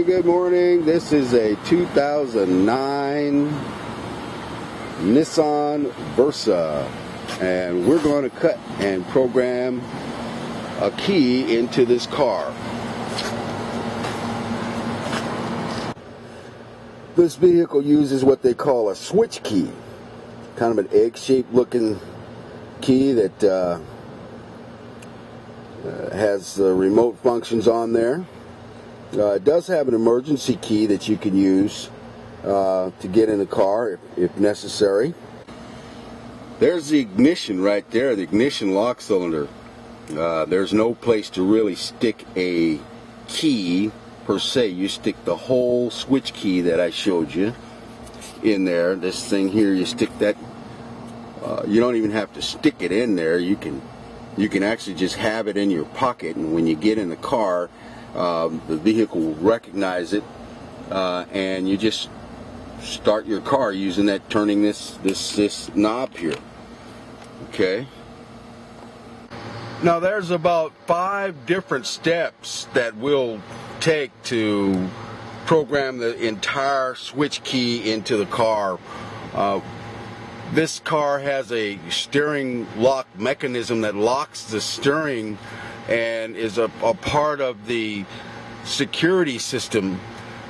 Good morning. This is a 2009 Nissan Versa, and we're going to cut and program a key into this car. This vehicle uses what they call a switch key, kind of an egg-shaped looking key that has remote functions on there. It does have an emergency key that you can use to get in the car if necessary. There's the ignition right there, the ignition lock cylinder. There's no place to really stick a key per se. You stick the whole switch key that I showed you in there. This thing here, you stick that. You don't even have to stick it in there. You can actually just have it in your pocket, and when you get in the car, the vehicle will recognize it, and you just start your car using that, turning this knob here. Okay. Now there's about 5 different steps that we'll take to program the entire switch key into the car. This car has a steering lock mechanism that locks the steering and is a part of the security system.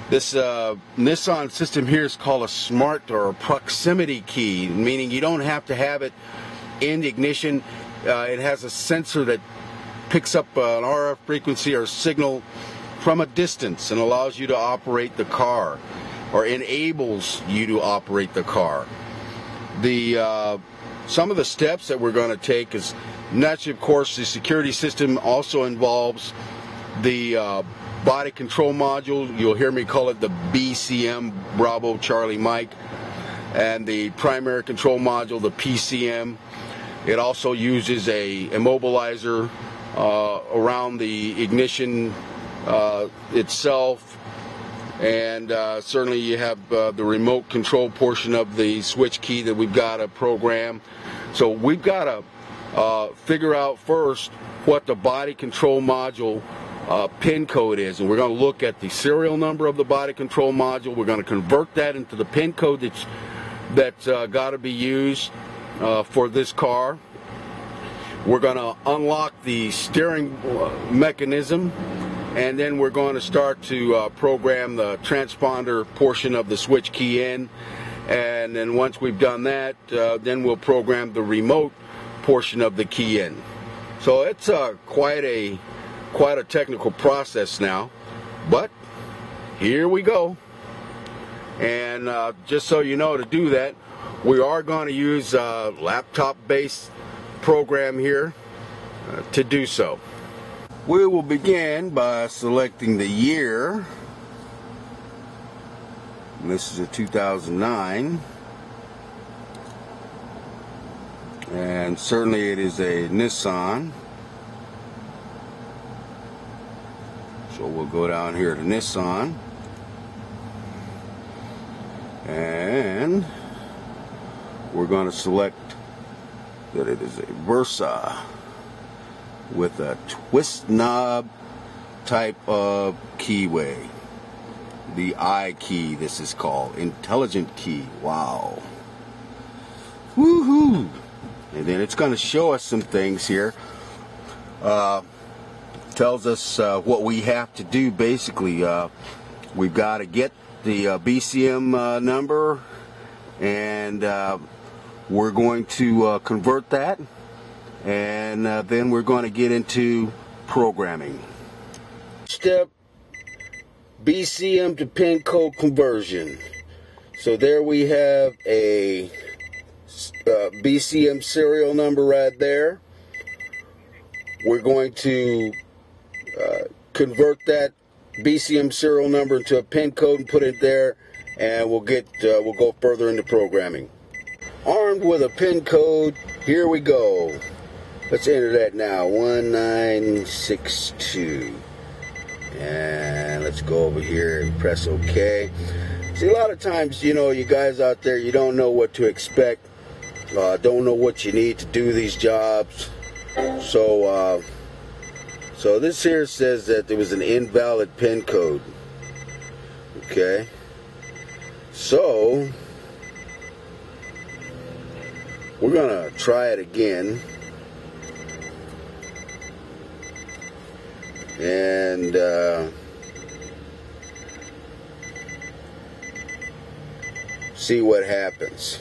This Nissan system here is called a smart or a proximity key, meaning you don't have to have it in the ignition. It has a sensor that picks up an RF frequency or signal from a distance and allows you to operate the car, or enables you to operate the car. Some of the steps that we're going to take is, naturally, of course, the security system also involves the body control module. You'll hear me call it the BCM, Bravo Charlie Mike, and the primary control module, the PCM. It also uses a immobilizer around the ignition itself. And certainly you have the remote control portion of the switch key that we've got to program. So we've got to figure out first what the body control module pin code is. And we're going to look at the serial number of the body control module. We're going to convert that into the pin code that's got to be used for this car. We're going to unlock the steering mechanism, and then we're going to start to program the transponder portion of the switch key in. And then once we've done that, then we'll program the remote portion of the key in. So it's quite a technical process now, but here we go. And just so you know, to do that, we are going to use a laptop-based program here to do so. We will begin by selecting the year. And this is a 2009, and certainly it is a Nissan. So we'll go down here to Nissan, and we're going to select that it is a Versa with a twist knob type of keyway. The I key, this is called. Intelligent key. Wow. Woohoo! And then it's going to show us some things here. Tells us what we have to do basically. We've got to get the BCM number, and we're going to convert that, and then we're going to get into programming. Step: BCM to pin code conversion. So there we have a BCM serial number right there. We're going to convert that BCM serial number into a pin code and put it there, and we'll go further into programming. Armed with a pin code, here we go. Let's enter that now, 1962. And let's go over here and press OK. See, a lot of times, you know, you guys out there, you don't know what to expect. Don't know what you need to do these jobs. So this here says that there was an invalid pin code. Okay, so we're gonna try it again, and see what happens.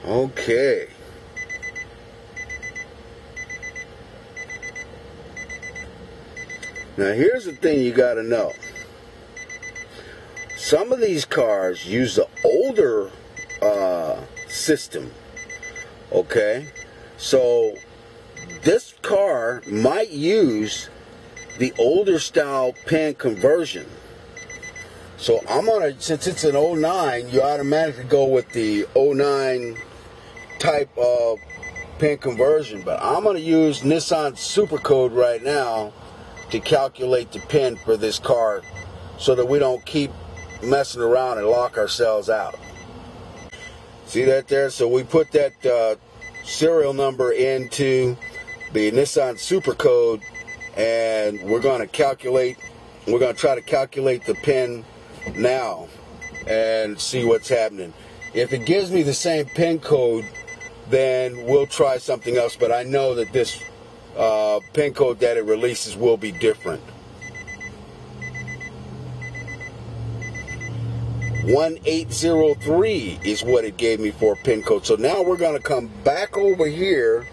Okay. Now here's the thing you got to know. Some of these cars use the older system. Okay? So this car might use the older style pin conversion. So I'm gonna, since it's an 09, you automatically go with the 09 type of pin conversion. But I'm gonna use Nissan Supercode right now to calculate the pin for this car, so that we don't keep messing around and lock ourselves out. See that there? So we put that serial number into the Nissan Supercode, and we're going to calculate. We're going to try to calculate the pin now and see what's happening. If it gives me the same pin code, then we'll try something else. But I know that this pin code that it releases will be different. 1803 is what it gave me for a pin code. So now we're going to come back over here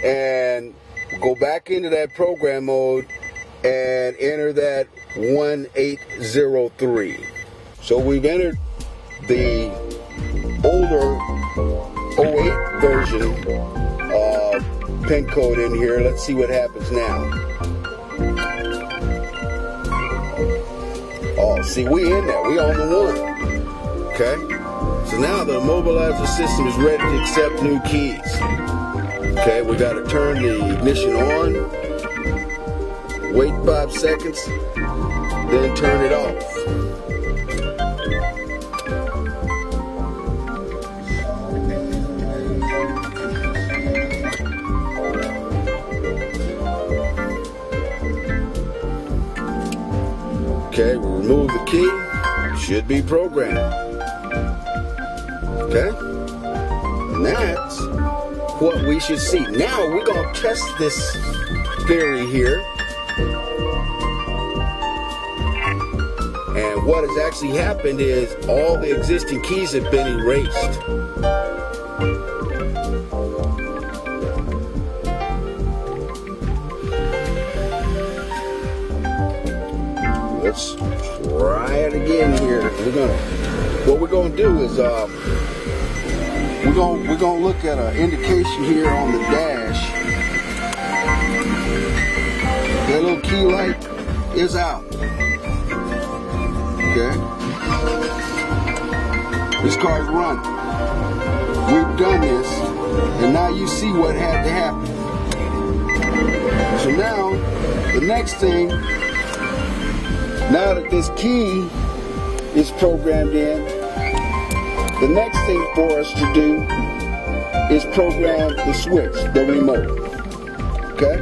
and go back into that program mode and enter that 1803. So we've entered the older 08 version pin code in here. Let's see what happens now. Oh, see, we in there. We on the one. Okay. So now the immobilizer system is ready to accept new keys. Okay, we got to turn the ignition on. Wait 5 seconds. Then turn it off. Okay, we'll remove the key. Should be programmed. Okay? And that's what we should see. Now we're going to test this theory here. And what has actually happened is all the existing keys have been erased. Let's try it again here. What we're gonna do is we're gonna look at an indication here on the dash. That little key light is out. Okay. This car's running. We've done this, and now you see what had to happen. So now the next thing. Now that this key is programmed in, the next thing for us to do is program the switch, the remote. Okay?